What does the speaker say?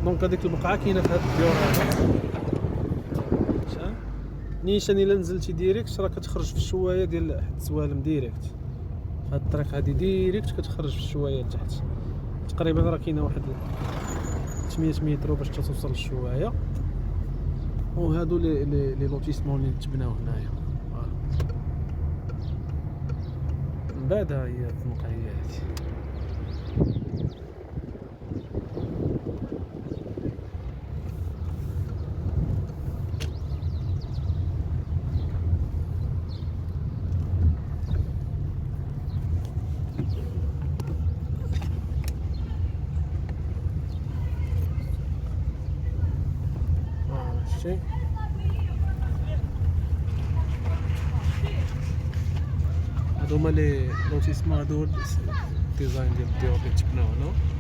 دونك هذيك البقعه كاينه في هاد الديور هذا. نيشان الا نزلتي ديريكت راه كتخرج في الشوايه ديال حد السوالم ديريكت. هاد الطريق هادي ديريكت كتخرج في الشوايه لتحت تقريبا. راه كاينه واحد 800 متر باش توصل للشوايه. وهادو لي لوتيسمون اللي تبناو هنايا. من بعد ها هي الزنقه هي هادي. شتي هادو هما لي لوتيسمون. هادو الديزاين ديال الديور اللي تبناو هنا.